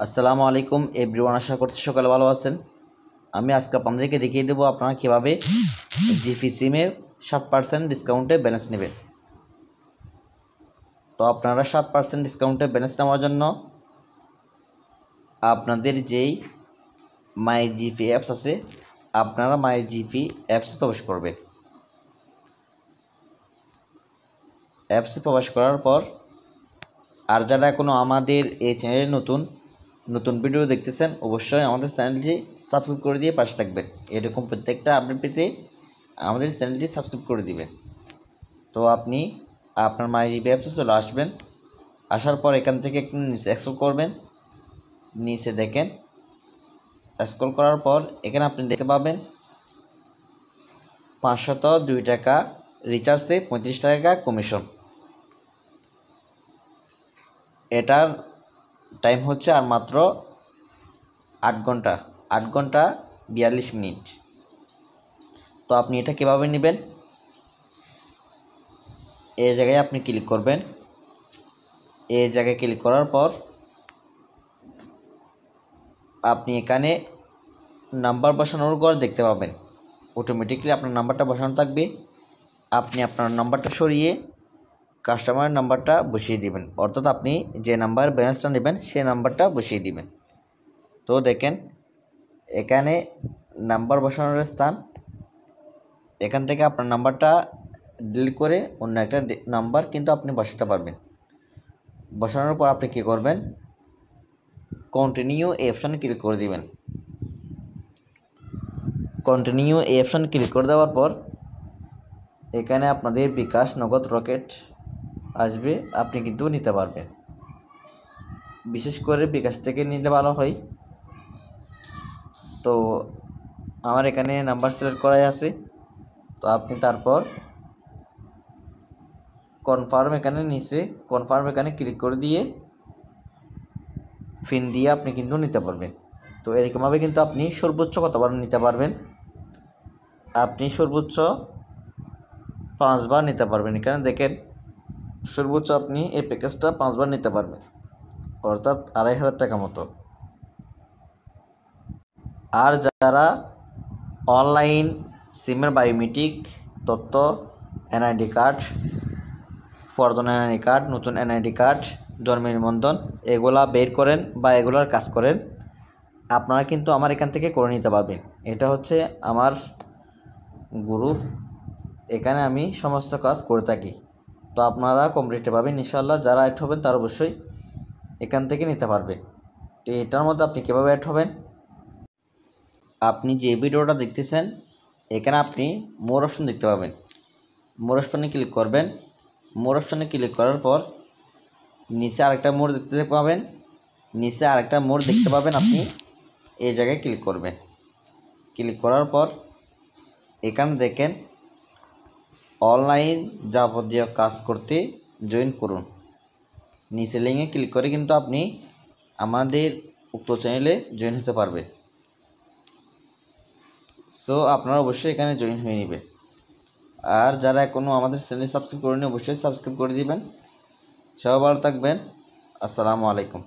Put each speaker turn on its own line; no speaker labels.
আসসালামু আলাইকুম এভরিওয়ান, আশা করছি সকালে ভালো আছেন। আমি আজকে আপনাদেরকে দেখিয়ে দেবো আপনারা কীভাবে জিপি সিমের 7% ডিসকাউন্টে ব্যালেন্স নেবেন। তো আপনারা 7% ডিসকাউন্টে ব্যালেন্স নেওয়ার জন্য আপনাদের যেই মাই জিপি অ্যাপস আছে, আপনারা মাই জিপি অ্যাপসে প্রবেশ করবেন। অ্যাপসে প্রবেশ করার পর আর যারা এখনও আমাদের এই চ্যানেলে নতুন ভিডিও দেখতেছেন, অবশ্যই আমাদের চ্যানেলটি সাবস্ক্রাইব করে দিয়ে পাশে থাকবেন। এরকম প্রত্যেকটা আপডেট পেতে আমাদের চ্যানেলটি সাবস্ক্রাইব করে দিবেন। তো আপনি আপনার মাই জিপি অ্যাপসে চলে আসবেন। আসার পর এখান থেকে একটু নিচে স্ক্রল করবেন। নিচে দেখেন, স্ক্রল করার পর এখানে আপনি দেখতে পাবেন 502 টাকা রিচার্জে 35 টাকা কমিশন। এটার টাইম হচ্ছে আর মাত্র 8 ঘন্টা 42 মিনিট। তো আপনি এটা কীভাবে নেবেন, এই জায়গায় আপনি ক্লিক করবেন। এই জায়গায় ক্লিক করার পর আপনি এখানে নাম্বার বসানোর ঘর দেখতে পাবেন। অটোমেটিকলি আপনার নাম্বারটা বসানো থাকবে। আপনি আপনার নাম্বারটা সরিয়ে কাস্টমারের নাম্বারটা বসিয়ে দিবেন, অর্থাৎ আপনি যে নাম্বার ব্যালেন্সটা নেবেন সেই নাম্বারটা বসিয়ে দিবেন। তো দেখেন এখানে নাম্বার বসানোর স্থান, এখান থেকে আপনার নাম্বারটা ডিলিট করে অন্য একটা নাম্বার কিন্তু আপনি বসাতে পারবেন। বসানোর পর আপনি কী করবেন, কন্টিনিউ এই অপশানে ক্লিক করে দিবেন। কন্টিনিউ এই অপশানে ক্লিক করে দেওয়ার পর এখানে আপনাদের বিকাশ, নগদ, রকেট আসবে, আপনি কিন্তু নিতে পারবেন। বিশেষ করে বিকাশ থেকে নিতে ভালো হয়। তো আমার এখানে নাম্বার সিলেক্ট করাই আছে। তো আপনি তারপর কনফার্ম এখানে ক্লিক করে দিয়ে পিন দিয়ে আপনি কিন্তু নিতে পারবেন। তো এরকমভাবে কিন্তু আপনি সর্বোচ্চ কতবার নিতে পারবেন, আপনি সর্বোচ্চ 5 বার নিতে পারবেন। এখানে দেখেন সর্বোচ্চ আপনি এই প্যাকেজটা 5 বার নিতে পারবেন, অর্থাৎ 2500 টাকা মতো। আর যারা অনলাইন সিমের বায়োমেট্রিক তথ্য, এনআইডি কার্ড, পুরাতন এনআইডি কার্ড, নতুন এনআইডি কার্ড, জন্ম নিবন্ধন এগুলা বের করেন বা এগুলার কাজ করেন, আপনারা কিন্তু আমার এখান থেকে করে নিতে পারবেন। এটা হচ্ছে আমার গ্রুপ, এখানে আমি সমস্ত কাজ করে থাকি। তো আপনারা কম রেটে পাবেন ইনশাআল্লাহ। যারা অ্যাড হবেন তারা অবশ্যই এখান থেকে নিতে পারবে। তো এটার মধ্যে আপনি কীভাবে অ্যাড হবেন, আপনি যে ভিডিওটা দেখতেছেন এখানে আপনি মোর অপশন দেখতে পাবেন। মোর অপশনে ক্লিক করবেন। মোর অপশনে ক্লিক করার পর নিচে আরেকটা মোড় দেখতে পাবেন। আপনি এই জায়গায় ক্লিক করবেন। ক্লিক করার পর এখানে দেখেন অনলাইন যাবতীয় কাজ করতে জয়েন করুন। নিচে লিঙ্কে ক্লিক করে কিন্তু আপনি আমাদের উক্ত চ্যানেলে জয়েন হতে পারবেন। সো আপনারা অবশ্যই এখানে জয়েন হয়ে নেবেন। আর যারা এখনও আমাদের চ্যানেল সাবস্ক্রাইব করেনি অবশ্যই সাবস্ক্রাইব করে দিবেন। সবাই ভালো থাকবেন। আসসালামু আলাইকুম।